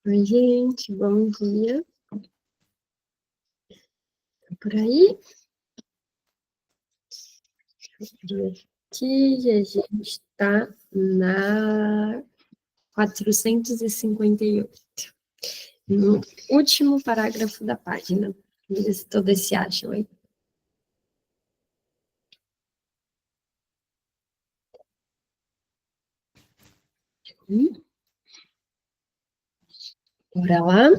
Oi, gente, bom dia. Tá por aí? Aqui, a gente está na 458, no último parágrafo da página. Vê se todas se acham aí. Bora lá.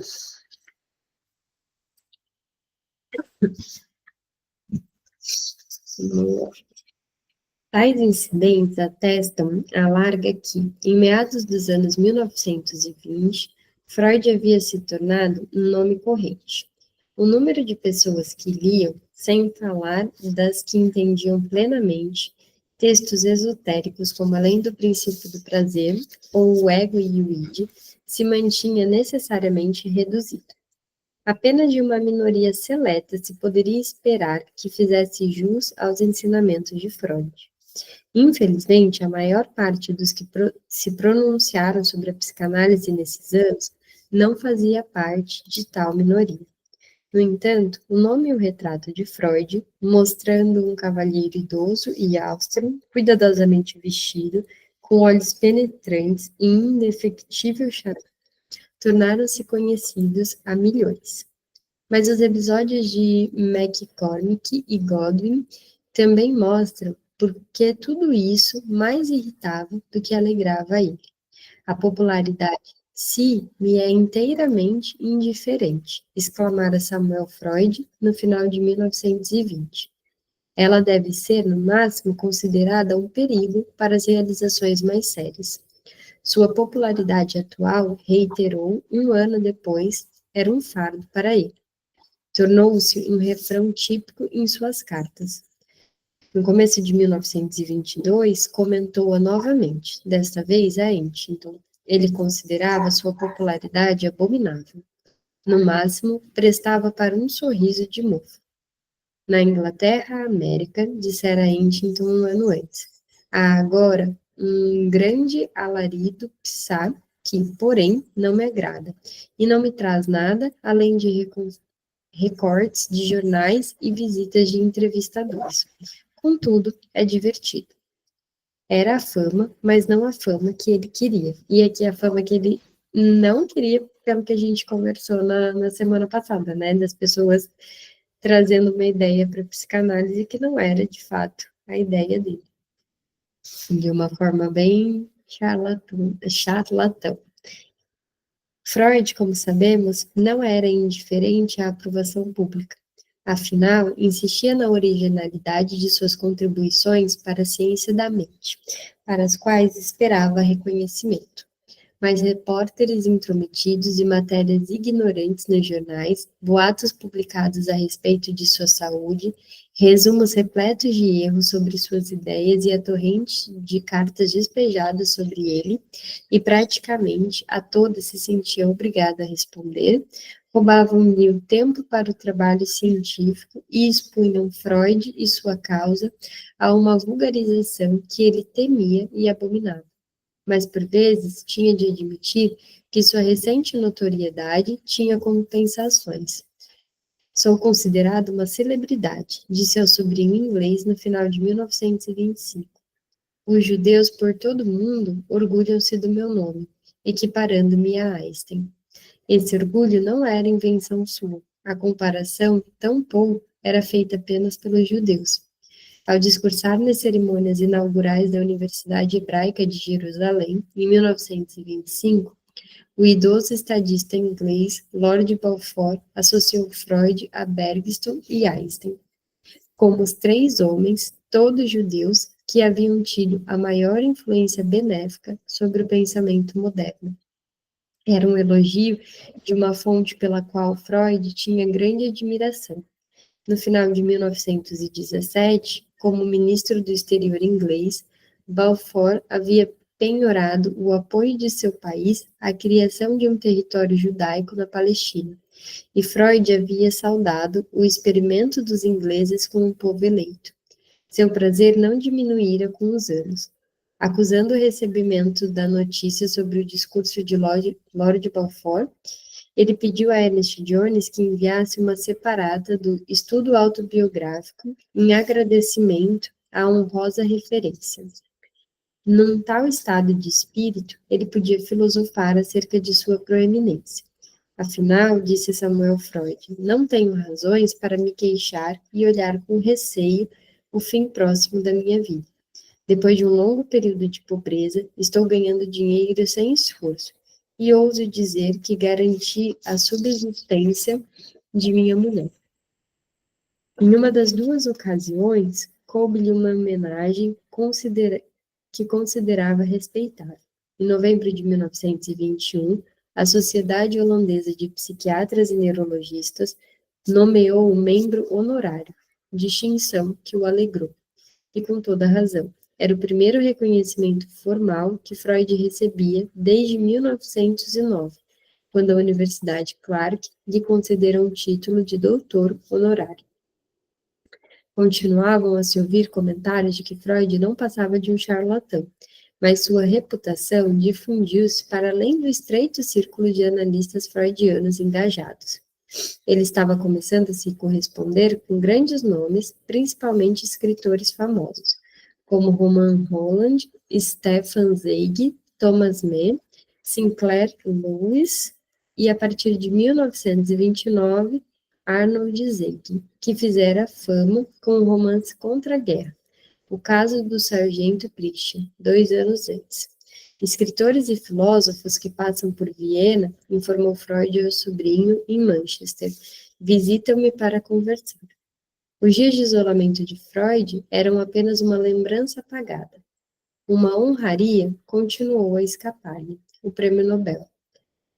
Tais incidentes atestam a larga que, em meados dos anos 1920, Freud havia se tornado um nome corrente. O número de pessoas que liam, sem falar das que entendiam plenamente, textos esotéricos como Além do Princípio do Prazer ou O Ego e o Id, se mantinha necessariamente reduzido. Apenas de uma minoria seleta se poderia esperar que fizesse jus aos ensinamentos de Freud. Infelizmente, a maior parte dos que se pronunciaram sobre a psicanálise nesses anos não fazia parte de tal minoria. No entanto, o nome e o retrato de Freud, mostrando um cavalheiro idoso e austro, cuidadosamente vestido, com olhos penetrantes e indefectível charme, tornaram-se conhecidos a milhões. Mas os episódios de McCormick e Godwin também mostram por que tudo isso mais irritava do que alegrava ele. A popularidade si me é inteiramente indiferente, exclamara Samuel Freud no final de 1920. Ela deve ser, no máximo, considerada um perigo para as realizações mais sérias. Sua popularidade atual, reiterou um ano depois, era um fardo para ele. Tornou-se um refrão típico em suas cartas. No começo de 1922, comentou-a novamente, desta vez a Huntington. Ele considerava sua popularidade abominável. No máximo, prestava para um sorriso de mofo. Na Inglaterra, América, dissera Huntington um ano antes. Há agora um grande alarido psá que, porém, não me agrada, e não me traz nada além de recortes de jornais e visitas de entrevistadores. Contudo, é divertido. Era a fama, mas não a fama que ele queria. E aqui a fama que ele não queria, pelo que a gente conversou na semana passada, né? Das pessoas trazendo uma ideia para a psicanálise que não era, de fato, a ideia dele. De uma forma bem charlatão. Freud, como sabemos, não era indiferente à aprovação pública. Afinal, insistia na originalidade de suas contribuições para a ciência da mente, para as quais esperava reconhecimento. Mas repórteres intrometidos e matérias ignorantes nos jornais, boatos publicados a respeito de sua saúde, resumos repletos de erros sobre suas ideias e a torrente de cartas despejadas sobre ele, e praticamente a todas se sentia obrigada a responder, roubavam-lhe o tempo para o trabalho científico e expunham Freud e sua causa a uma vulgarização que ele temia e abominava. Mas, por vezes, tinha de admitir que sua recente notoriedade tinha compensações. Sou considerado uma celebridade, disse ao sobrinho inglês no final de 1925. Os judeus por todo o mundo orgulham-se do meu nome, equiparando-me a Einstein. Esse orgulho não era invenção sua. A comparação, tampouco, era feita apenas pelos judeus. Ao discursar nas cerimônias inaugurais da Universidade Hebraica de Jerusalém, em 1925, o idoso estadista inglês Lord Balfour associou Freud a Bergson e Einstein como os três homens, todos judeus, que haviam tido a maior influência benéfica sobre o pensamento moderno. Era um elogio de uma fonte pela qual Freud tinha grande admiração. No final de 1917, como ministro do exterior inglês, Balfour havia penhorado o apoio de seu país à criação de um território judaico na Palestina, e Freud havia saudado o experimento dos ingleses com o povo eleito. Seu prazer não diminuíra com os anos. Acusando o recebimento da notícia sobre o discurso de Lord Balfour, ele pediu a Ernest Jones que enviasse uma separata do estudo autobiográfico em agradecimento à honrosa referência. Num tal estado de espírito, ele podia filosofar acerca de sua proeminência. Afinal, disse Samuel Freud, não tenho razões para me queixar e olhar com receio o fim próximo da minha vida. Depois de um longo período de pobreza, estou ganhando dinheiro sem esforço, e ouso dizer que garanti a subsistência de minha mulher. Em uma das duas ocasiões, coube-lhe uma homenagem que considerava respeitável. Em novembro de 1921, a Sociedade Holandesa de Psiquiatras e Neurologistas nomeou o membro honorário, distinção que o alegrou, e com toda razão. Era o primeiro reconhecimento formal que Freud recebia desde 1909, quando a Universidade Clark lhe concedera um título de doutor honorário. Continuavam a se ouvir comentários de que Freud não passava de um charlatão, mas sua reputação difundiu-se para além do estreito círculo de analistas freudianos engajados. Ele estava começando a se corresponder com grandes nomes, principalmente escritores famosos, como Roman Roland, Stefan Zweig, Thomas Mann, Sinclair Lewis e, a partir de 1929, Arnold Zweig, que fizera fama com o romance Contra a Guerra, O Caso do Sargento Christian, 2 anos antes. Escritores e filósofos que passam por Viena, informou Freud ao sobrinho em Manchester, visitam-me para conversar. Os dias de isolamento de Freud eram apenas uma lembrança apagada. Uma honraria continuou a escapar-lhe, o Prêmio Nobel.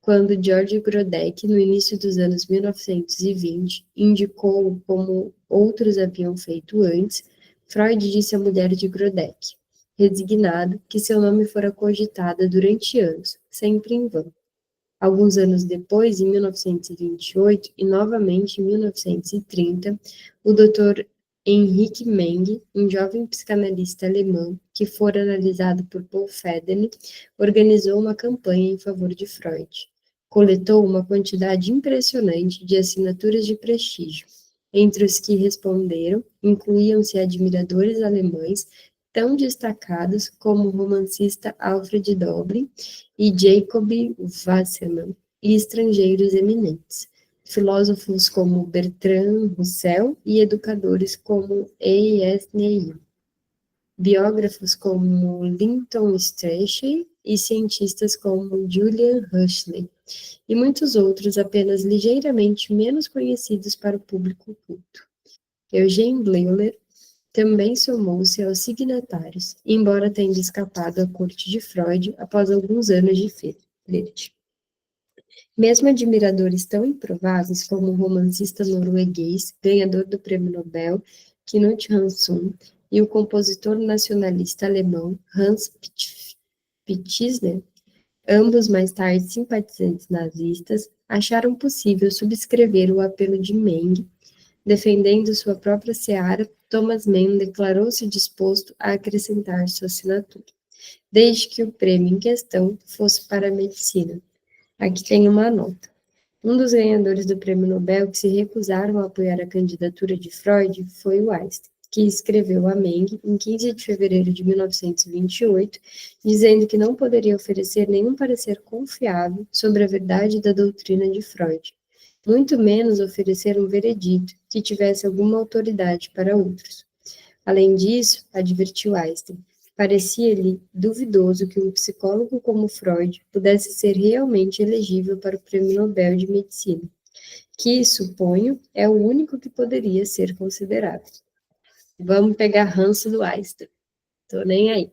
Quando George Grodeck, no início dos anos 1920, indicou-o como outros haviam feito antes, Freud disse à mulher de Grodeck, resignado, que seu nome fora cogitado durante anos, sempre em vão. Alguns anos depois, em 1928 e novamente em 1930, o Dr. Henrique Menge, um jovem psicanalista alemão que fora analisado por Paul Federle, organizou uma campanha em favor de Freud. Coletou uma quantidade impressionante de assinaturas de prestígio. Entre os que responderam, incluíam-se admiradores alemães tão destacados como o romancista Alfred Doblin e Jacob Wassermann, e estrangeiros eminentes, filósofos como Bertrand Russell e educadores como E.S. Neil, biógrafos como Linton Strachey e cientistas como Julian Huxley, e muitos outros apenas ligeiramente menos conhecidos para o público culto. Eugene Bleuler também somou-se aos signatários, embora tendo escapado à corte de Freud após alguns anos de flerte. Mesmo admiradores tão improváveis como o romancista norueguês, ganhador do Prêmio Nobel, Knut Hamsun, e o compositor nacionalista alemão Hans Pfister, ambos mais tarde simpatizantes nazistas, acharam possível subscrever o apelo de Menge. Defendendo sua própria seara, Thomas Mann declarou-se disposto a acrescentar sua assinatura, desde que o prêmio em questão fosse para a medicina. Aqui tem uma nota. Um dos ganhadores do Prêmio Nobel que se recusaram a apoiar a candidatura de Freud foi o Einstein, que escreveu a Menge em 15 de fevereiro de 1928, dizendo que não poderia oferecer nenhum parecer confiável sobre a verdade da doutrina de Freud, muito menos oferecer um veredito que tivesse alguma autoridade para outros. Além disso, advertiu Einstein, parecia-lhe duvidoso que um psicólogo como Freud pudesse ser realmente elegível para o Prêmio Nobel de Medicina, que, suponho, é o único que poderia ser considerado. Vamos pegar ranço do Einstein. Tô nem aí.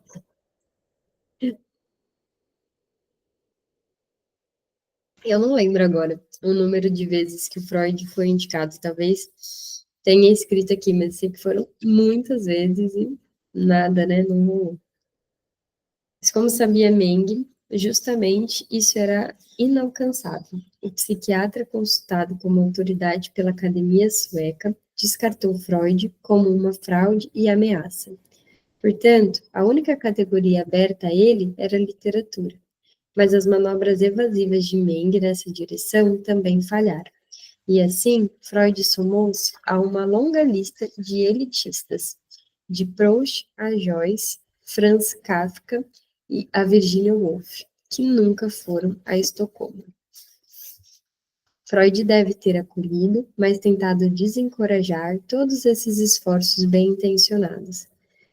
Eu não lembro agora o número de vezes que o Freud foi indicado. Talvez tenha escrito aqui, mas sei que foram muitas vezes e nada, né? Não rolou. Mas como sabia Menge, justamente isso era inalcançável. O psiquiatra consultado como autoridade pela Academia Sueca descartou Freud como uma fraude e ameaça. Portanto, a única categoria aberta a ele era a literatura. Mas as manobras evasivas de Meng nessa direção também falharam. E assim, Freud somou-se a uma longa lista de elitistas, de Proust a Joyce, Franz Kafka e a Virginia Woolf, que nunca foram a Estocolmo. Freud deve ter acolhido, mas tentado desencorajar todos esses esforços bem-intencionados.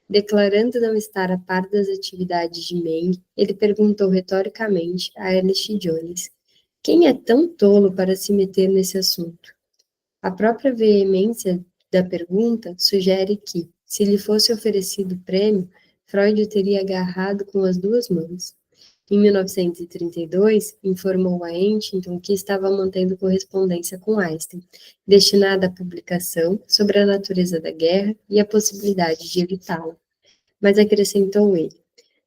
Declarando não estar a par das atividades de Meng, ele perguntou retoricamente a Ernest Jones: quem é tão tolo para se meter nesse assunto? A própria veemência da pergunta sugere que, se lhe fosse oferecido o prêmio, Freud o teria agarrado com as duas mãos. Em 1932, informou a Huntington que estava mantendo correspondência com Einstein, destinada à publicação sobre a natureza da guerra e a possibilidade de evitá-la. Mas acrescentou ele,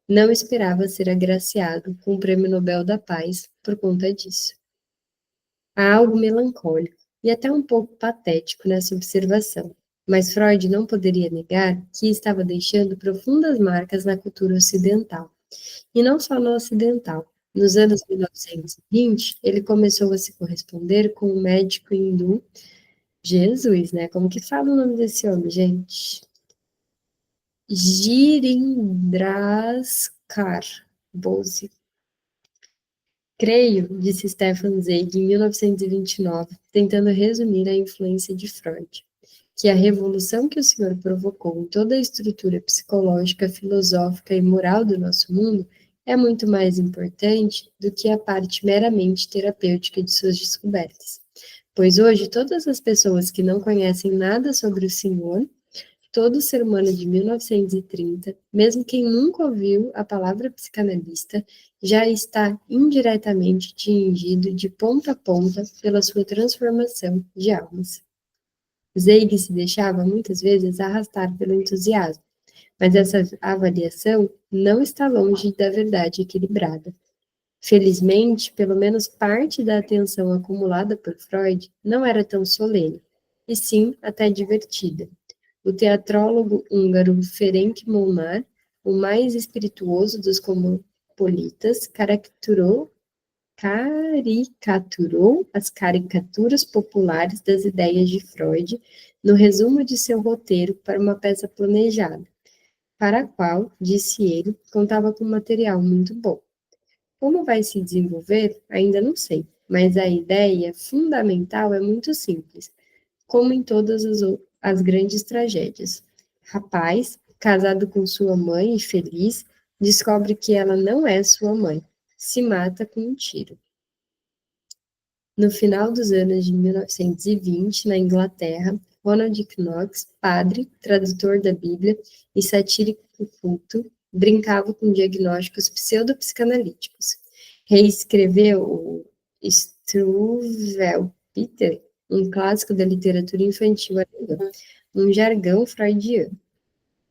não esperava ser agraciado com o Prêmio Nobel da Paz por conta disso. Há algo melancólico e até um pouco patético nessa observação, mas Freud não poderia negar que estava deixando profundas marcas na cultura ocidental. E não só no ocidental. Nos anos 1920, ele começou a se corresponder com um médico hindu, Jesus, né? Como que fala o nome desse homem, gente? Girindraskar Bose. Creio, disse Stefan Zweig em 1929, tentando resumir a influência de Freud, que a revolução que o senhor provocou em toda a estrutura psicológica, filosófica e moral do nosso mundo é muito mais importante do que a parte meramente terapêutica de suas descobertas. Pois hoje, todas as pessoas que não conhecem nada sobre o senhor, todo ser humano de 1930, mesmo quem nunca ouviu a palavra psicanalista, já está indiretamente atingido de ponta a ponta pela sua transformação de almas. Zweig se deixava muitas vezes arrastar pelo entusiasmo, mas essa avaliação não está longe da verdade equilibrada. Felizmente, pelo menos parte da atenção acumulada por Freud não era tão solene, e sim até divertida. O teatrólogo húngaro Ferenc Molnár, o mais espirituoso dos cosmopolitas, caricaturou as caricaturas populares das ideias de Freud no resumo de seu roteiro para uma peça planejada, para a qual, disse ele, contava com material muito bom. Como vai se desenvolver, ainda não sei, mas a ideia fundamental é muito simples, como em todas as grandes tragédias. Rapaz, casado com sua mãe e feliz, descobre que ela não é sua mãe. Se mata com um tiro. No final dos anos de 1920, na Inglaterra, Ronald Knox, padre, tradutor da Bíblia e satírico culto, brincava com diagnósticos pseudopsicanalíticos. Reescreveu o Struwwelpeter, um clássico da literatura infantil alemã, um jargão freudiano.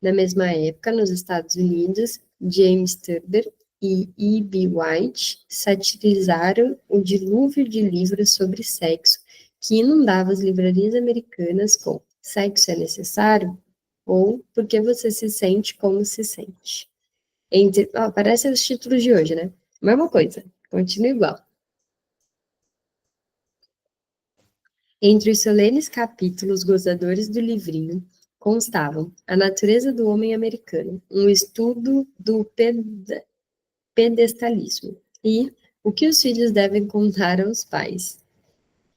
Na mesma época, nos Estados Unidos, James Turber e E.B. White satirizaram o dilúvio de livros sobre sexo que inundava as livrarias americanas com Sexo é necessário? Ou Por que você se sente como se sente? Parece os títulos de hoje, né? Mesma coisa, continua igual. Entre os solenes capítulos gozadores do livrinho constavam A Natureza do Homem Americano, um estudo do pedestalismo, e O que os filhos devem contar aos pais.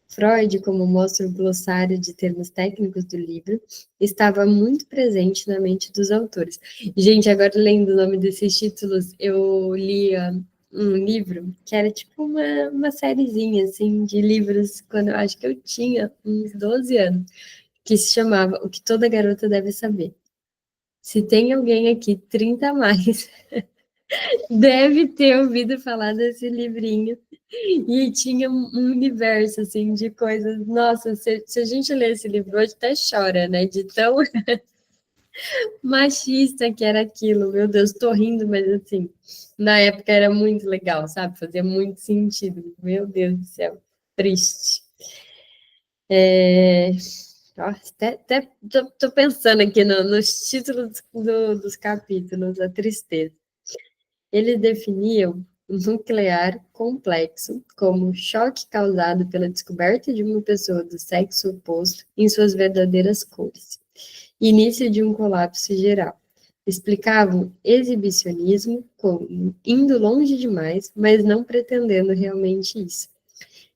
Freud, como mostra o glossário de termos técnicos do livro, estava muito presente na mente dos autores. Gente, agora lendo o nome desses títulos, eu lia um livro que era tipo uma sériezinha, assim, de livros, quando eu acho que eu tinha uns 12 anos, que se chamava O que Toda Garota Deve Saber. Se tem alguém aqui 30 a mais, deve ter ouvido falar desse livrinho. E tinha um universo, assim, de coisas. Nossa, se a gente lê esse livro hoje, até chora, né? De tão machista que era aquilo. Meu Deus, tô rindo, mas assim, na época era muito legal, sabe? Fazia muito sentido. Meu Deus do céu, triste. Nossa, até tô pensando aqui nos títulos dos capítulos, a tristeza. Eles definiam o nuclear complexo como choque causado pela descoberta de uma pessoa do sexo oposto em suas verdadeiras cores. Início de um colapso geral. Explicavam exibicionismo como indo longe demais, mas não pretendendo realmente isso.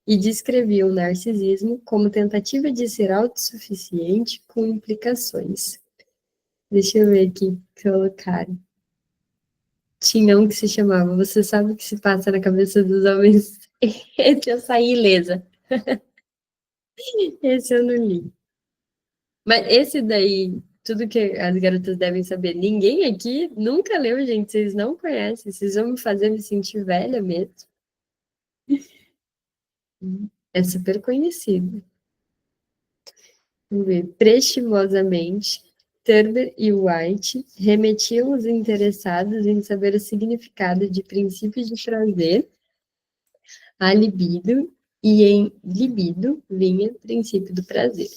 E descreviam o narcisismo como tentativa de ser autossuficiente com implicações. Deixa eu ver aqui, colocaram. Tinha um que se chamava Você Sabe o que se passa na cabeça dos homens? Esse eu saí ilesa. Esse eu não li. Mas esse daí, tudo que as garotas devem saber, ninguém aqui nunca leu, gente. Vocês não conhecem. Vocês vão me fazer me sentir velha mesmo. É super conhecido. Vamos ver. Prestimosamente, Turner e White remetiam os interessados em saber o significado de princípios de prazer a libido, e em libido vinha princípio do prazer.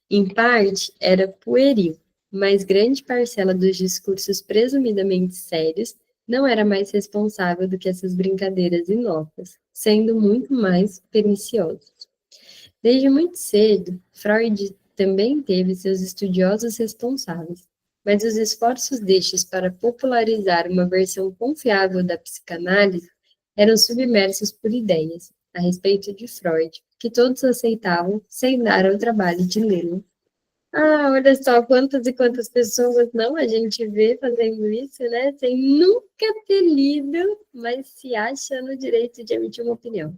Em parte, era pueril, mas grande parcela dos discursos presumidamente sérios não era mais responsável do que essas brincadeiras inócuas, sendo muito mais perniciosos. Desde muito cedo, Freud também teve seus estudiosos responsáveis, mas os esforços destes para popularizar uma versão confiável da psicanálise eram submersos por ideias, a respeito de Freud, que todos aceitavam sem dar ao trabalho de lê-lo. Ah, olha só quantas e quantas pessoas não a gente vê fazendo isso, né? Sem nunca ter lido, mas se acha no direito de emitir uma opinião.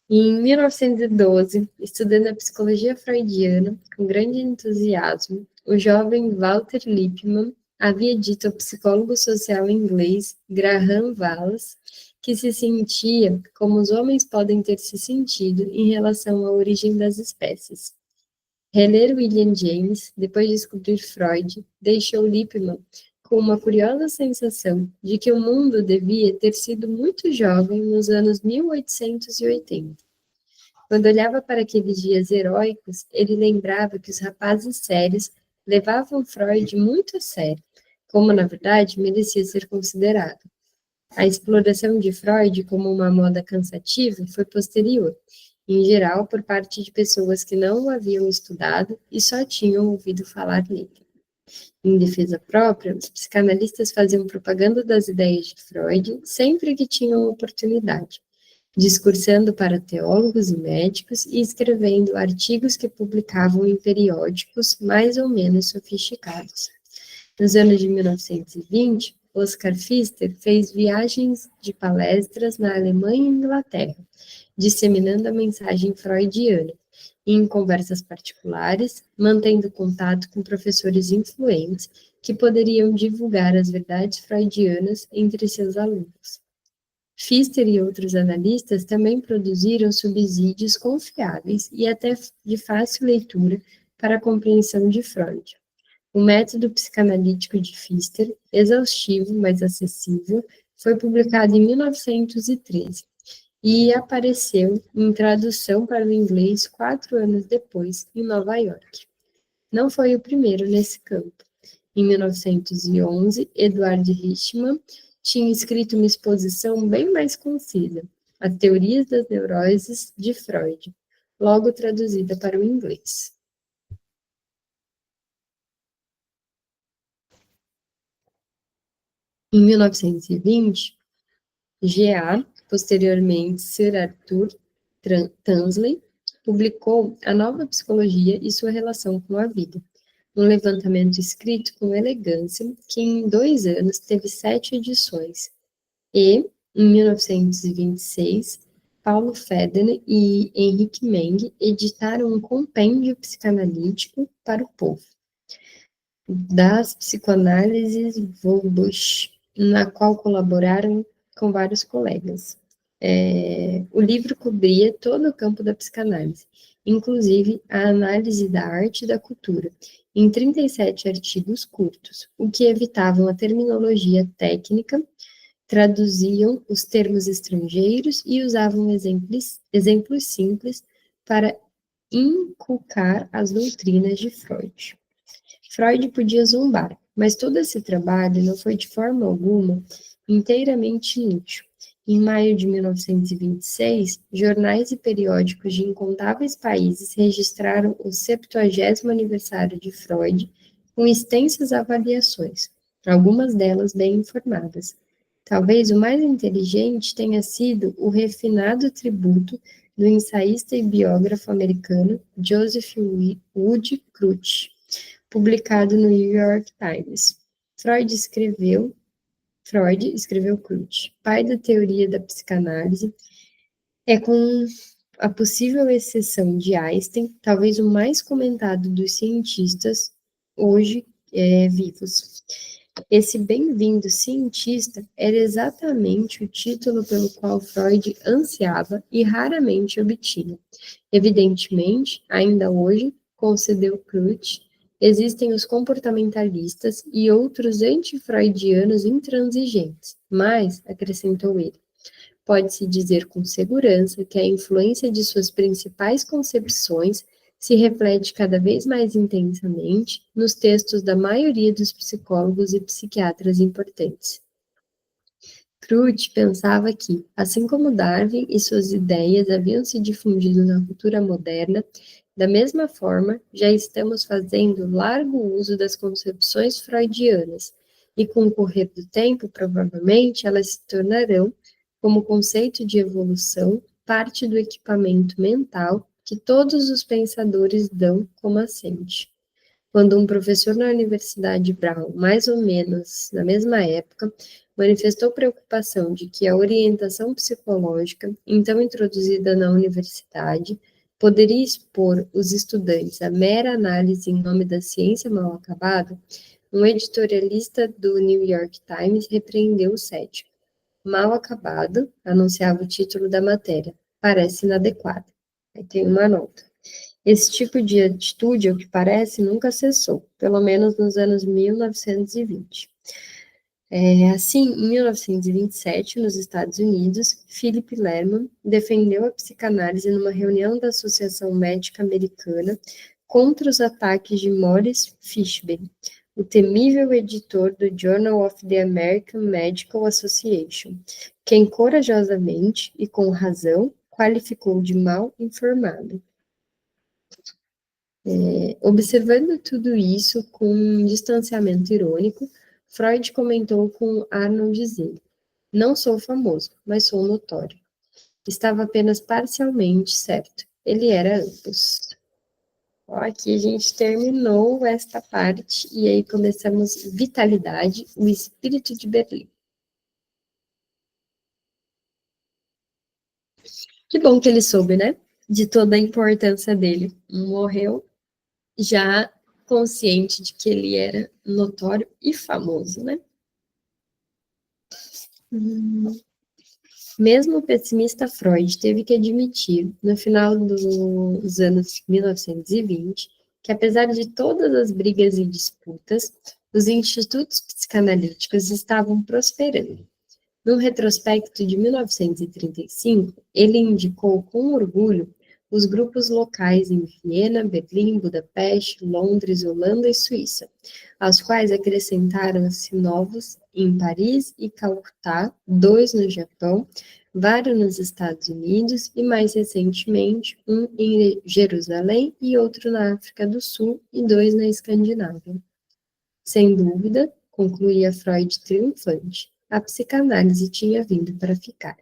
Em 1912, estudando a psicologia freudiana com grande entusiasmo, o jovem Walter Lippmann havia dito ao psicólogo social inglês Graham Wallas que se sentia como os homens podem ter se sentido em relação à origem das espécies. Reler William James, depois de descobrir Freud, deixou Lippmann com uma curiosa sensação de que o mundo devia ter sido muito jovem nos anos 1880. Quando olhava para aqueles dias heróicos, ele lembrava que os rapazes sérios levavam Freud muito a sério, como na verdade merecia ser considerado. A exploração de Freud como uma moda cansativa foi posterior, em geral por parte de pessoas que não o haviam estudado e só tinham ouvido falar nele. Em defesa própria, os psicanalistas faziam propaganda das ideias de Freud sempre que tinham oportunidade, discursando para teólogos e médicos e escrevendo artigos que publicavam em periódicos mais ou menos sofisticados. Nos anos de 1920, Oscar Pfister fez viagens de palestras na Alemanha e Inglaterra, disseminando a mensagem freudiana, e em conversas particulares, mantendo contato com professores influentes que poderiam divulgar as verdades freudianas entre seus alunos. Pfister e outros analistas também produziram subsídios confiáveis e até de fácil leitura para a compreensão de Freud. O método psicanalítico de Pfister, exaustivo, mas acessível, foi publicado em 1913 e apareceu em tradução para o inglês 4 anos depois, em Nova York. Não foi o primeiro nesse campo. Em 1911, Eduard Hirschman tinha escrito uma exposição bem mais concisa, As Teorias das Neuroses de Freud, logo traduzida para o inglês. Em 1920, G.A., posteriormente Sir Arthur Tansley, publicou A Nova Psicologia e Sua Relação com a Vida, um levantamento escrito com elegância que em 2 anos teve 7 edições. E, em 1926, Paulo Federer e Henrique Meng editaram um compêndio psicanalítico para o povo, das psicoanálises Volbusch, na qual colaboraram com vários colegas. O livro cobria todo o campo da psicanálise, inclusive a análise da arte e da cultura, em 37 artigos curtos, o que evitavam a terminologia técnica, traduziam os termos estrangeiros e usavam exemplos simples para inculcar as doutrinas de Freud. Freud podia zombar, mas todo esse trabalho não foi de forma alguma inteiramente inútil. Em maio de 1926, jornais e periódicos de incontáveis países registraram o 70º aniversário de Freud com extensas avaliações, algumas delas bem informadas. Talvez o mais inteligente tenha sido o refinado tributo do ensaísta e biógrafo americano Joseph Wood Crutch, publicado no New York Times. Freud escreveu Crutch, pai da teoria da psicanálise, é com a possível exceção de Einstein, talvez o mais comentado dos cientistas hoje vivos. Esse bem-vindo cientista era exatamente o título pelo qual Freud ansiava e raramente obtinha. Evidentemente, ainda hoje, concedeu Crutch, existem os comportamentalistas e outros anti-freudianos intransigentes, mas, acrescentou ele, pode-se dizer com segurança que a influência de suas principais concepções se reflete cada vez mais intensamente nos textos da maioria dos psicólogos e psiquiatras importantes. Crutch pensava que, assim como Darwin e suas ideias haviam se difundido na cultura moderna, da mesma forma, já estamos fazendo largo uso das concepções freudianas, e com o correr do tempo, provavelmente, elas se tornarão, como conceito de evolução, parte do equipamento mental que todos os pensadores dão como assente. Quando um professor na Universidade Brown, mais ou menos na mesma época, manifestou preocupação de que a orientação psicológica, então introduzida na universidade, poderia expor os estudantes à mera análise em nome da ciência mal acabada, um editorialista do New York Times repreendeu o cético. Mal acabado, anunciava o título da matéria, parece inadequado. Aí tem uma nota. Esse tipo de atitude, ao que parece, nunca cessou, pelo menos nos anos 1920. Assim, em 1927, nos Estados Unidos, Philip Lerman defendeu a psicanálise numa reunião da Associação Médica Americana contra os ataques de Maurice Fishman, o temível editor do Journal of the American Medical Association, quem corajosamente e com razão qualificou de mal informado. Observando tudo isso com um distanciamento irônico, Freud comentou com Arnold Zinn: não sou famoso, mas sou notório. Estava apenas parcialmente certo. Ele era ambos. Ó, aqui a gente terminou esta parte e aí começamos Vitalidade, o espírito de Berlim. Que bom que ele soube, né? De toda a importância dele. Morreu já consciente de que ele era notório e famoso, né? Mesmo o pessimista Freud teve que admitir, no final dos anos 1920, que apesar de todas as brigas e disputas, os institutos psicanalíticos estavam prosperando. No retrospecto de 1935, ele indicou com orgulho os grupos locais em Viena, Berlim, Budapeste, Londres, Holanda e Suíça, aos quais acrescentaram-se novos em Paris e Calcutá, 2 no Japão, vários nos Estados Unidos e, mais recentemente, um em Jerusalém e outro na África do Sul e 2 na Escandinávia. Sem dúvida, concluía Freud triunfante, a psicanálise tinha vindo para ficar.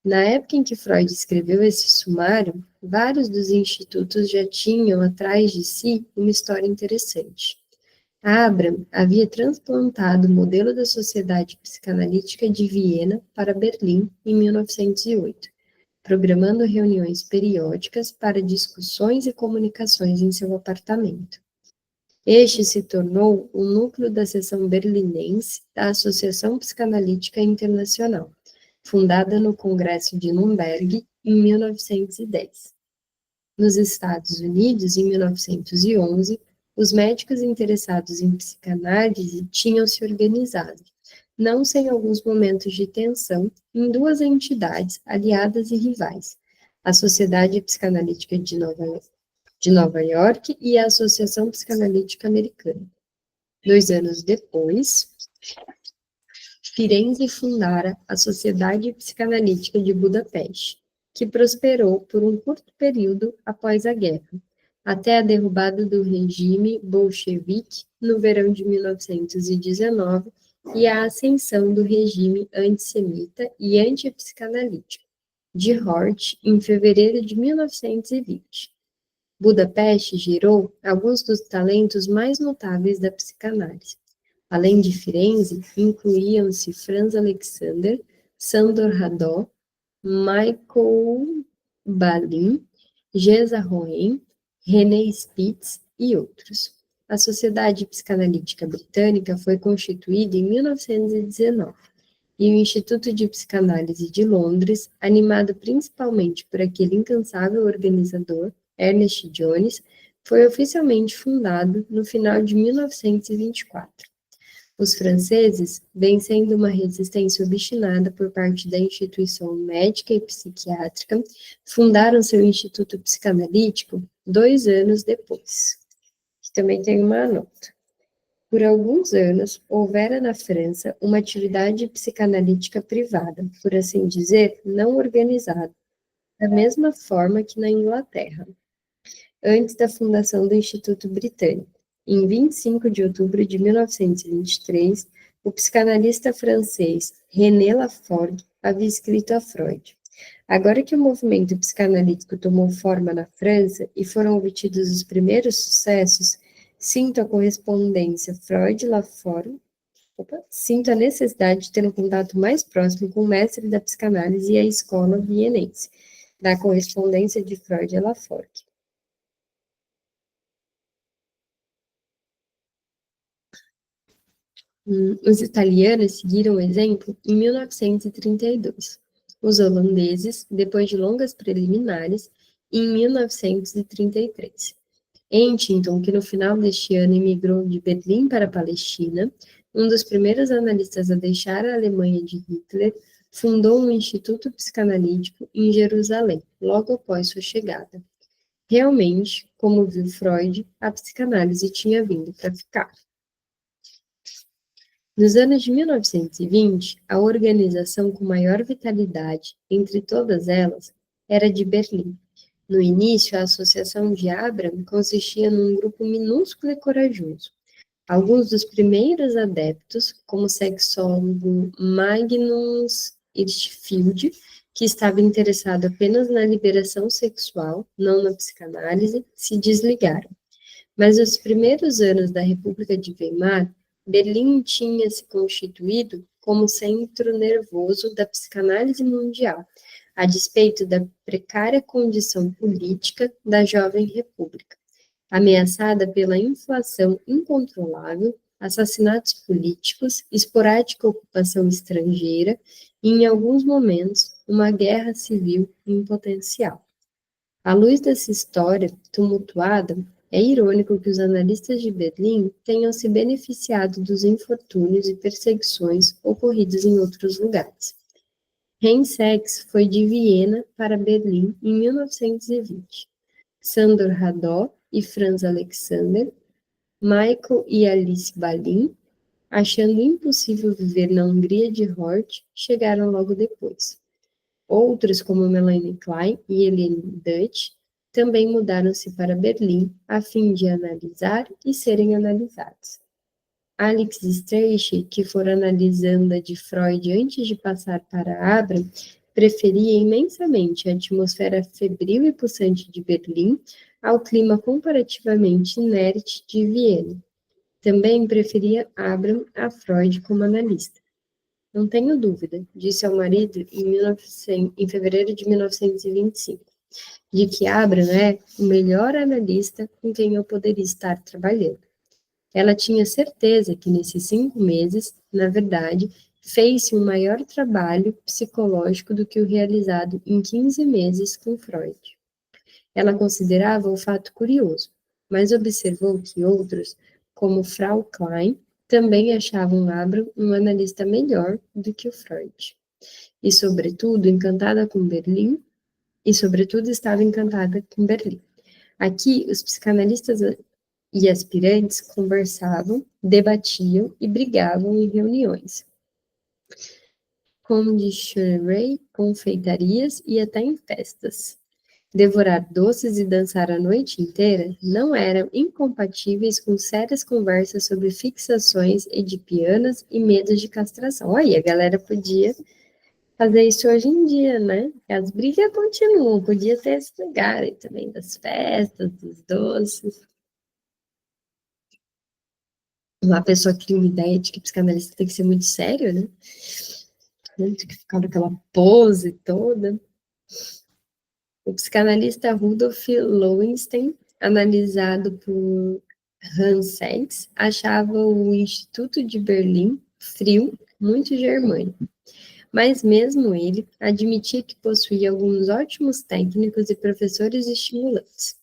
Na época em que Freud escreveu esse sumário, vários dos institutos já tinham atrás de si uma história interessante. Abraham havia transplantado o modelo da Sociedade Psicanalítica de Viena para Berlim em 1908, programando reuniões periódicas para discussões e comunicações em seu apartamento. Este se tornou o núcleo da seção berlinense da Associação Psicanalítica Internacional, fundada no Congresso de Nuremberg em 1910. Nos Estados Unidos, em 1911, os médicos interessados em psicanálise tinham se organizado, não sem alguns momentos de tensão, em 2 entidades aliadas e rivais, a Sociedade Psicanalítica de Nova de Nova York e a Associação Psicanalítica Americana. 2 anos depois, Firenze fundara a Sociedade Psicanalítica de Budapeste, que prosperou por um curto período após a guerra, até a derrubada do regime bolchevique no verão de 1919 e a ascensão do regime antissemita e antipsicanalítico de Hort em fevereiro de 1920. Budapeste gerou alguns dos talentos mais notáveis da psicanálise. Além de Firenze, incluíam-se Franz Alexander, Sándor Radó, Michael Balin, Geza Roen, René Spitz e outros. A Sociedade Psicanalítica Britânica foi constituída em 1919 e o Instituto de Psicanálise de Londres, animado principalmente por aquele incansável organizador, Ernest Jones, foi oficialmente fundado no final de 1924. Os franceses, vencendo uma resistência obstinada por parte da instituição médica e psiquiátrica, fundaram seu Instituto Psicanalítico 2 anos depois. Também tem uma nota. Por alguns anos, houvera na França uma atividade psicanalítica privada, por assim dizer, não organizada, da mesma forma que na Inglaterra, antes da fundação do Instituto Britânico. Em 25 de outubro de 1923, o psicanalista francês René Laforgue havia escrito a Freud: agora que o movimento psicanalítico tomou forma na França e foram obtidos os primeiros sucessos, sinto a correspondência Freud-Laforgue, sinto a necessidade de ter um contato mais próximo com o mestre da psicanálise e a escola vienense, da correspondência de Freud e Laforgue. Os italianos seguiram o exemplo em 1932. Os holandeses, depois de longas preliminares, em 1933. Huntington, que no final deste ano emigrou de Berlim para a Palestina, um dos primeiros analistas a deixar a Alemanha de Hitler, fundou um instituto psicanalítico em Jerusalém, logo após sua chegada. Realmente, como viu Freud, a psicanálise tinha vindo para ficar. Nos anos de 1920, a organização com maior vitalidade entre todas elas era de Berlim. No início, a Associação de Abraham consistia num grupo minúsculo e corajoso. Alguns dos primeiros adeptos, como o sexólogo Magnus Hirschfeld, que estava interessado apenas na liberação sexual, não na psicanálise, se desligaram. Mas nos primeiros anos da República de Weimar, Berlim tinha se constituído como centro nervoso da psicanálise mundial, a despeito da precária condição política da jovem república, ameaçada pela inflação incontrolável, assassinatos políticos, esporádica ocupação estrangeira e, em alguns momentos, uma guerra civil em potencial. À luz dessa história tumultuada, é irônico que os analistas de Berlim tenham se beneficiado dos infortúnios e perseguições ocorridos em outros lugares. Heinz Sachs foi de Viena para Berlim em 1920. Sándor Radó e Franz Alexander, Michael e Alice Balin, achando impossível viver na Hungria de Hort, chegaram logo depois. Outros, como Melanie Klein e Helene Dutch, também mudaram-se para Berlim a fim de analisar e serem analisados. Alex Streich, que fora analisanda de Freud antes de passar para Abraham, preferia imensamente a atmosfera febril e pulsante de Berlim ao clima comparativamente inerte de Viena. Também preferia Abraham a Freud como analista. Não tenho dúvida, disse ao marido em fevereiro de 1925, de que Abraham é o melhor analista com quem eu poderia estar trabalhando. Ela tinha certeza que nesses 5 meses, na verdade, fez-se um maior trabalho psicológico do que o realizado em 15 meses com Freud. Ela considerava o fato curioso, mas observou que outros, como Frau Klein, também achavam Abraham um analista melhor do que o Freud. E, sobretudo, estava encantada com Berlim. Aqui, os psicanalistas e aspirantes conversavam, debatiam e brigavam em reuniões, conditionery, confeitarias e até em festas. Devorar doces e dançar a noite inteira não eram incompatíveis com sérias conversas sobre fixações edipianas e medos de castração. Olha, a galera podia fazer isso hoje em dia, né? As brigas continuam, podia ter esse lugar aí também das festas, dos doces. Uma pessoa que tem uma ideia de que psicanalista tem que ser muito sério, né? Tem que ficar naquela pose toda. O psicanalista Rudolf Lowenstein, analisado por Hans Sachs, achava o Instituto de Berlim frio, muito germânico. Mas mesmo ele admitia que possuía alguns ótimos técnicos e professores estimulantes.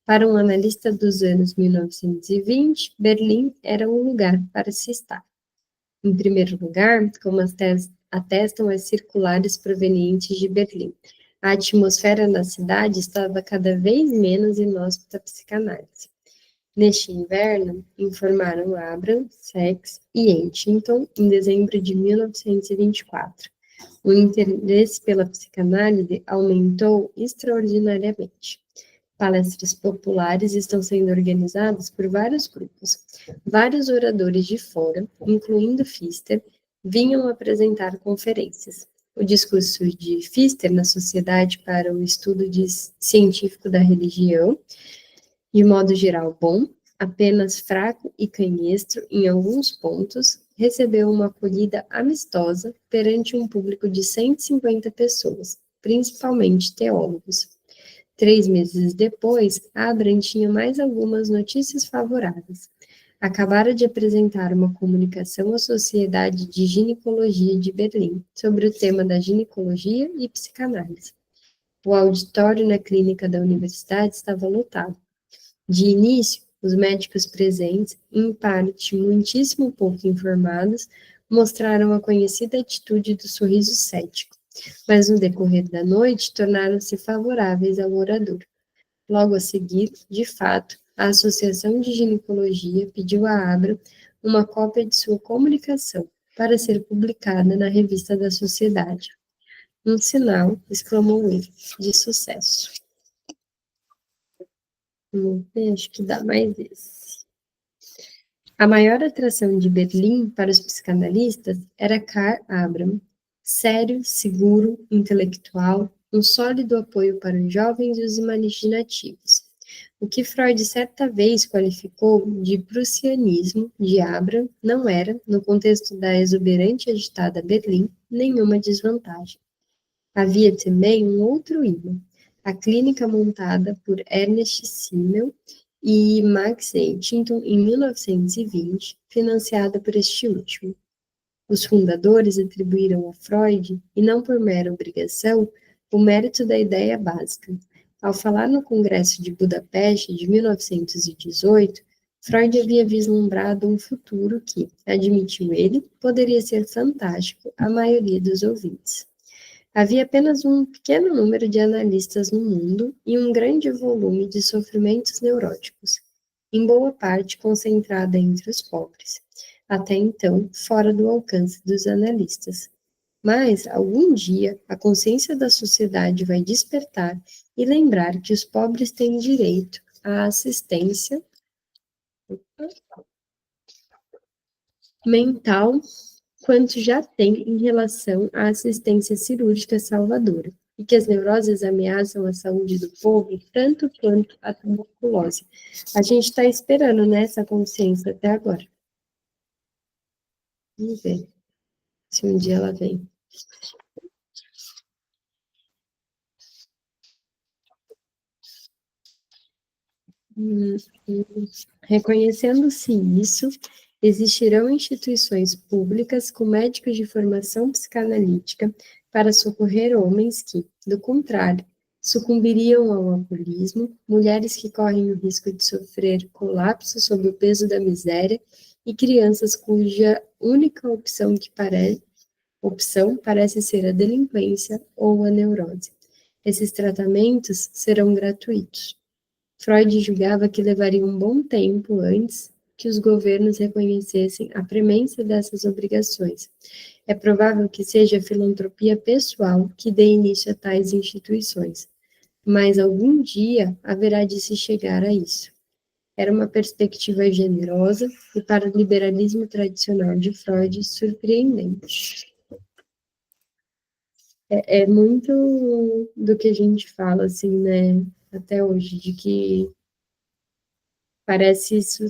Para um analista dos anos 1920, Berlim era um lugar para se estar. Em primeiro lugar, como atestam as circulares provenientes de Berlim, a atmosfera na cidade estava cada vez menos inóspita à psicanálise. Neste inverno, informaram Abraham, Sachs e Huntington em dezembro de 1924. O interesse pela psicanálise aumentou extraordinariamente. Palestras populares estão sendo organizadas por vários grupos. Vários oradores de fora, incluindo Pfister, vinham apresentar conferências. O discurso de Pfister na Sociedade para o Estudo Científico da Religião, de modo geral bom, apenas fraco e canhestro em alguns pontos, recebeu uma acolhida amistosa perante um público de 150 pessoas, principalmente teólogos. 3 meses depois, Abraham tinha mais algumas notícias favoráveis. Acabara de apresentar uma comunicação à Sociedade de Ginecologia de Berlim sobre o tema da ginecologia e psicanálise. O auditório na clínica da universidade estava lotado. De início, os médicos presentes, em parte muitíssimo pouco informados, mostraram a conhecida atitude do sorriso cético, mas no decorrer da noite tornaram-se favoráveis ao orador. Logo a seguir, de fato, a Associação de Ginecologia pediu a Abra uma cópia de sua comunicação para ser publicada na revista da sociedade. Um sinal, exclamou ele, de sucesso. Acho que dá mais esse. A maior atração de Berlim para os psicanalistas era Karl Abraham, sério, seguro, intelectual, um sólido apoio para os jovens e os imaginativos. O que Freud certa vez qualificou de prussianismo de Abraham não era, no contexto da exuberante e agitada Berlim, nenhuma desvantagem. Havia também um outro imã, a clínica montada por Ernest Simmel e Max Huntington em 1920, financiada por este último. Os fundadores atribuíram a Freud, e não por mera obrigação, o mérito da ideia básica. Ao falar no Congresso de Budapeste de 1918, Freud havia vislumbrado um futuro que, admitiu ele, poderia ser fantástico à maioria dos ouvintes. Havia apenas um pequeno número de analistas no mundo e um grande volume de sofrimentos neuróticos, em boa parte concentrada entre os pobres, até então fora do alcance dos analistas. Mas, algum dia, a consciência da sociedade vai despertar e lembrar que os pobres têm direito à assistência mental quanto já tem em relação à assistência cirúrgica salvadora, e que as neuroses ameaçam a saúde do povo tanto quanto a tuberculose. A gente está esperando, né, essa consciência até agora. Vamos ver se um dia ela vem. Reconhecendo-se isso, existirão instituições públicas com médicos de formação psicanalítica para socorrer homens que, do contrário, sucumbiriam ao alcoolismo, mulheres que correm o risco de sofrer colapso sob o peso da miséria e crianças cuja única opção parece ser a delinquência ou a neurose. Esses tratamentos serão gratuitos. Freud julgava que levaria um bom tempo antes que os governos reconhecessem a premência dessas obrigações. É provável que seja a filantropia pessoal que dê início a tais instituições, mas algum dia haverá de se chegar a isso. Era uma perspectiva generosa e, para o liberalismo tradicional de Freud, surpreendente. É muito do que a gente fala, assim, né, até hoje, de que parece isso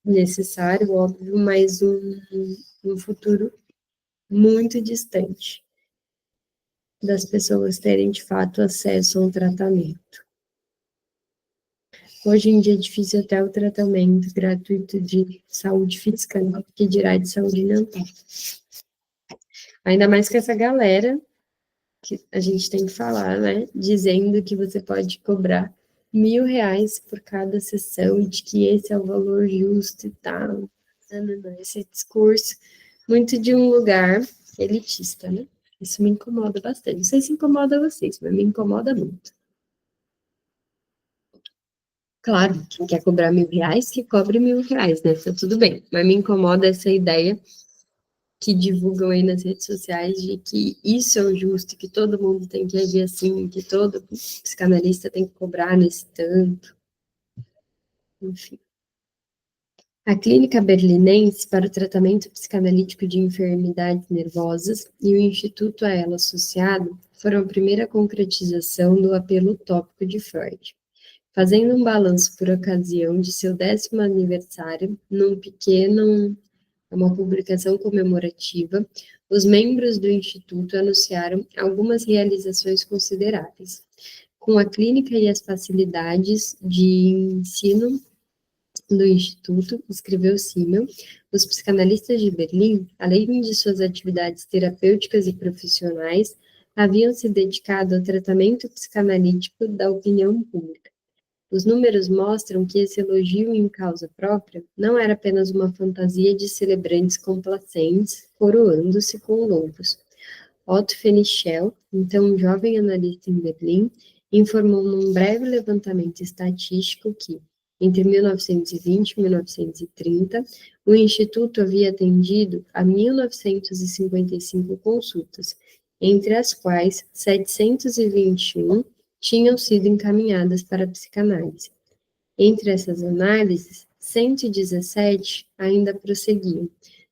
necessário, óbvio, mas um futuro muito distante das pessoas terem, de fato, acesso a um tratamento. Hoje em dia é difícil até o tratamento gratuito de saúde física, né? Que dirá de saúde mental. Ainda mais que essa galera, que a gente tem que falar, né? Dizendo que você pode cobrar R$ 1.000 por cada sessão e de que esse é o valor justo e tal. Esse discurso muito de um lugar elitista, né? Isso me incomoda bastante. Não sei se incomoda vocês, mas me incomoda muito. Claro, quem quer cobrar R$ 1.000, que cobre R$ 1.000, né? Tá tudo bem. Mas me incomoda essa ideia que divulgam aí nas redes sociais de que isso é o justo, que todo mundo tem que agir assim, que todo psicanalista tem que cobrar nesse tanto, enfim. A Clínica Berlinense para o Tratamento Psicanalítico de Enfermidades Nervosas e o Instituto a ela associado foram a primeira concretização do apelo utópico de Freud. Fazendo um balanço por ocasião de seu 10º aniversário, uma publicação comemorativa, os membros do Instituto anunciaram algumas realizações consideráveis. Com a clínica e as facilidades de ensino do Instituto, escreveu Simmel, os psicanalistas de Berlim, além de suas atividades terapêuticas e profissionais, haviam se dedicado ao tratamento psicanalítico da opinião pública. Os números mostram que esse elogio em causa própria não era apenas uma fantasia de celebrantes complacentes, coroando-se com louvos. Otto Fenichel, então um jovem analista em Berlim, informou num breve levantamento estatístico que, entre 1920 e 1930, o Instituto havia atendido a 1.955 consultas, entre as quais 721 tinham sido encaminhadas para a psicanálise. Entre essas análises, 117 ainda prosseguiam,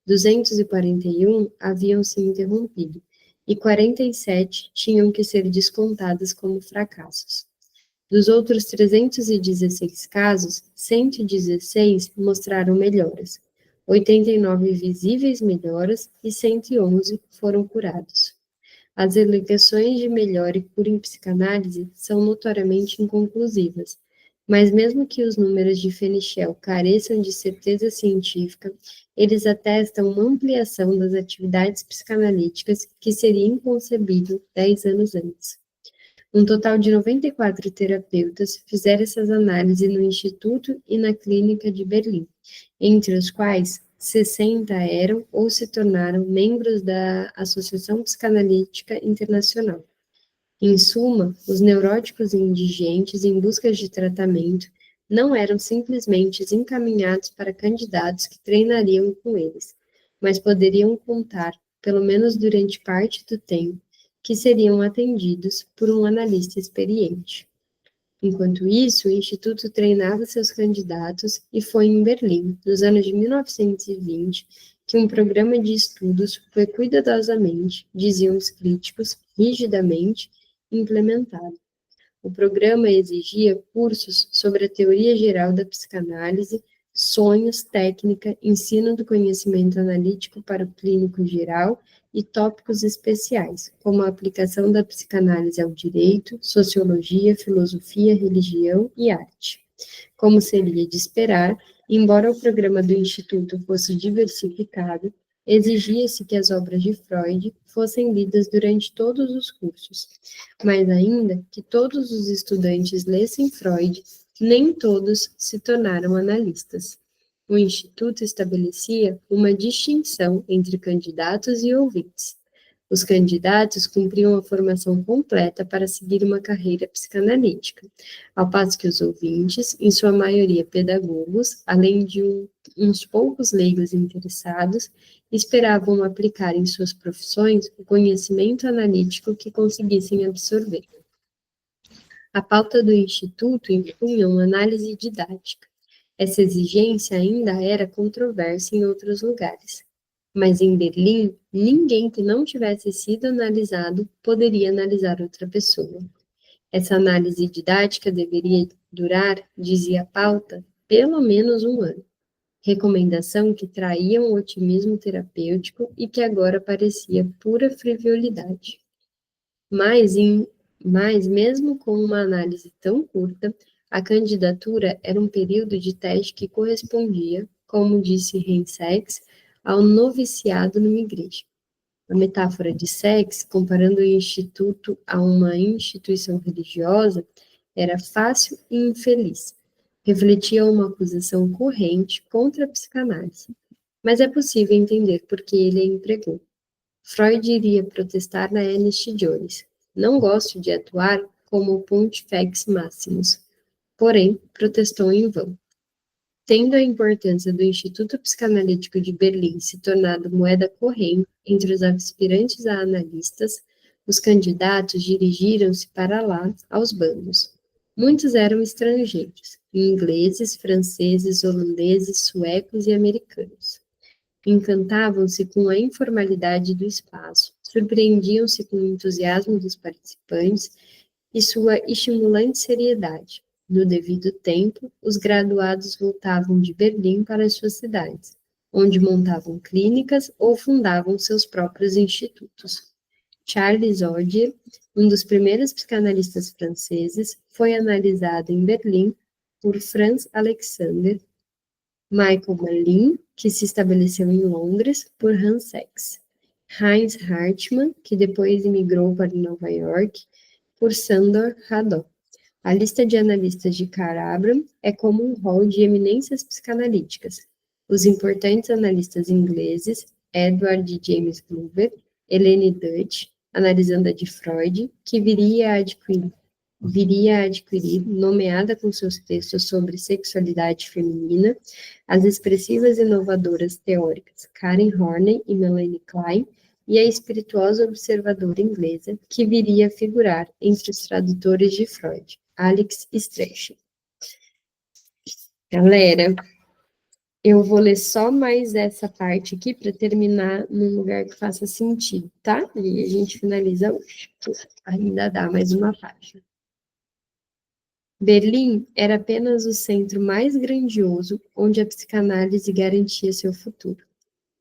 241 haviam se interrompido e 47 tinham que ser descontadas como fracassos. Dos outros 316 casos, 116 mostraram melhoras, 89 visíveis melhoras e 111 foram curados. As alegações de melhora e cura em psicanálise são notoriamente inconclusivas, mas mesmo que os números de Fenichel careçam de certeza científica, eles atestam uma ampliação das atividades psicanalíticas que seria inconcebível 10 anos antes. Um total de 94 terapeutas fizeram essas análises no Instituto e na Clínica de Berlim, entre os quais 60 eram ou se tornaram membros da Associação Psicanalítica Internacional. Em suma, os neuróticos e indigentes em busca de tratamento não eram simplesmente encaminhados para candidatos que treinariam com eles, mas poderiam contar, pelo menos durante parte do tempo, que seriam atendidos por um analista experiente. Enquanto isso, o Instituto treinava seus candidatos e foi em Berlim, nos anos de 1920, que um programa de estudos foi cuidadosamente, diziam os críticos, rigidamente implementado. O programa exigia cursos sobre a teoria geral da psicanálise, sonhos, técnica, ensino do conhecimento analítico para o clínico geral e tópicos especiais, como a aplicação da psicanálise ao direito, sociologia, filosofia, religião e arte. Como seria de esperar, embora o programa do Instituto fosse diversificado, exigia-se que as obras de Freud fossem lidas durante todos os cursos, mas ainda que todos os estudantes lessem Freud, nem todos se tornaram analistas. O Instituto estabelecia uma distinção entre candidatos e ouvintes. Os candidatos cumpriam a formação completa para seguir uma carreira psicanalítica, ao passo que os ouvintes, em sua maioria pedagogos, além de uns poucos leigos interessados, esperavam aplicar em suas profissões o conhecimento analítico que conseguissem absorver. A pauta do Instituto impunha uma análise didática. Essa exigência ainda era controversa em outros lugares. Mas em Berlim, ninguém que não tivesse sido analisado poderia analisar outra pessoa. Essa análise didática deveria durar, dizia a pauta, pelo menos um ano. Recomendação que traía um otimismo terapêutico e que agora parecia pura frivolidade. Mas, mesmo com uma análise tão curta, a candidatura era um período de teste que correspondia, como disse Heinsex, ao noviciado numa igreja. A metáfora de Sex, comparando o instituto a uma instituição religiosa, era fácil e infeliz. Refletia uma acusação corrente contra a psicanálise. Mas é possível entender por que ele a empregou. Freud iria protestar na Ernest Jones. Não gosto de atuar como o Pontifex Maximus. Porém, protestou em vão. Tendo a importância do Instituto Psicanalítico de Berlim se tornado moeda corrente entre os aspirantes a analistas, os candidatos dirigiram-se para lá aos bandos. Muitos eram estrangeiros, ingleses, franceses, holandeses, suecos e americanos. Encantavam-se com a informalidade do espaço, surpreendiam-se com o entusiasmo dos participantes e sua estimulante seriedade. No devido tempo, os graduados voltavam de Berlim para as suas cidades, onde montavam clínicas ou fundavam seus próprios institutos. Charles Odier, um dos primeiros psicanalistas franceses, foi analisado em Berlim por Franz Alexander, Michael Malin, que se estabeleceu em Londres, por Hans Sachs, Heinz Hartmann, que depois imigrou para Nova York, por Sandor Hadot. A lista de analistas de Karl Abram é como um rol de eminências psicanalíticas. Os importantes analistas ingleses, Edward James Glover, Helene Dutch, analisando a de Freud, que viria a adquirir, nomeada com seus textos sobre sexualidade feminina, as expressivas e inovadoras teóricas Karen Horney e Melanie Klein, e a espirituosa observadora inglesa, que viria a figurar entre os tradutores de Freud, Alex Streich. Galera, eu vou ler só mais essa parte aqui para terminar num lugar que faça sentido, tá? E a gente finaliza hoje. Ainda dá mais uma página. Berlim era apenas o centro mais grandioso onde a psicanálise garantia seu futuro.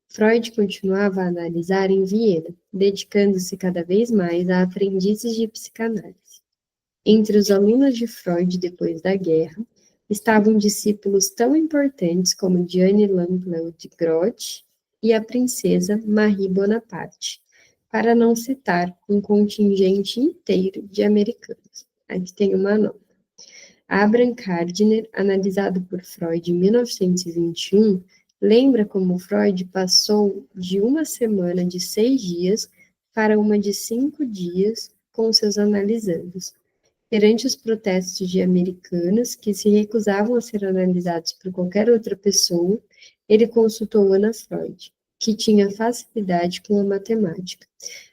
Freud continuava a analisar em Viena, dedicando-se cada vez mais a aprendizes de psicanálise. Entre os alunos de Freud depois da guerra, estavam discípulos tão importantes como Diane Lamplugh de Groth e a princesa Marie Bonaparte, para não citar um contingente inteiro de americanos. Aqui tem uma nota. Abraham Gardner, analisado por Freud em 1921, lembra como Freud passou de uma semana de 6 dias para uma de 5 dias com seus analisandos. Perante os protestos de americanos que se recusavam a ser analisados por qualquer outra pessoa, ele consultou Anna Freud, que tinha facilidade com a matemática,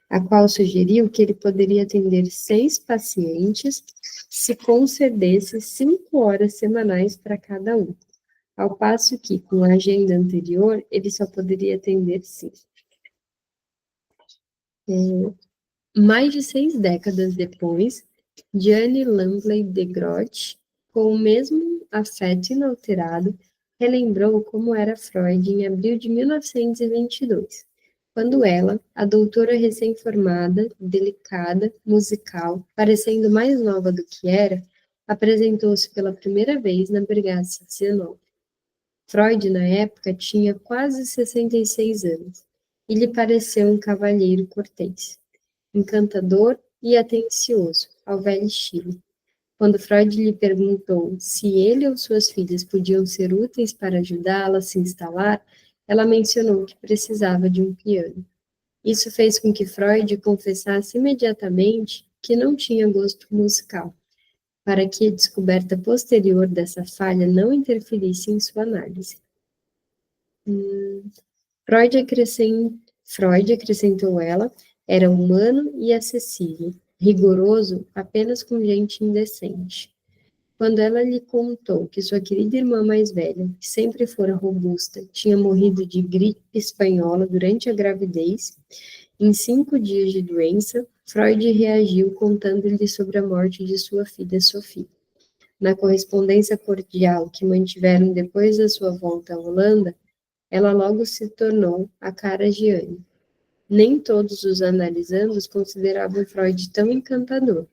a qual sugeriu que ele poderia atender 6 pacientes se concedesse 5 horas semanais para cada um, ao passo que, com a agenda anterior, ele só poderia atender 5. Mais de 6 décadas depois, Diane Lamplugh de Groth, com o mesmo afeto inalterado, relembrou como era Freud em abril de 1922, quando ela, a doutora recém-formada, delicada, musical, parecendo mais nova do que era, apresentou-se pela primeira vez na Brigaça 19. Freud, na época, tinha quase 66 anos, e lhe pareceu um cavalheiro cortês, encantador e atencioso, ao velho estilo. Quando Freud lhe perguntou se ele ou suas filhas podiam ser úteis para ajudá-la a se instalar, ela mencionou que precisava de um piano. Isso fez com que Freud confessasse imediatamente que não tinha gosto musical, para que a descoberta posterior dessa falha não interferisse em sua análise. Freud, acrescentou ela, era humano e acessível, rigoroso apenas com gente indecente. Quando ela lhe contou que sua querida irmã mais velha, que sempre fora robusta, tinha morrido de gripe espanhola durante a gravidez, em 5 dias de doença, Freud reagiu contando-lhe sobre a morte de sua filha Sophie. Na correspondência cordial que mantiveram depois da sua volta à Holanda, ela logo se tornou a cara de Anne. Nem todos os analisandos consideravam Freud tão encantador,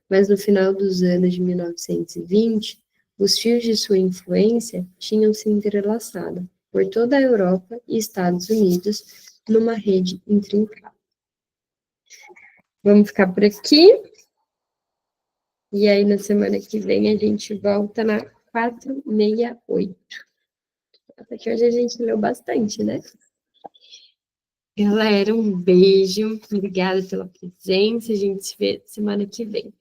mas no final dos anos de 1920, os fios de sua influência tinham se entrelaçado por toda a Europa e Estados Unidos numa rede intrincada. Vamos ficar por aqui. E aí, na semana que vem, a gente volta na 468. Até que hoje a gente leu bastante, né? Galera, um beijo. Obrigada pela presença. A gente se vê semana que vem.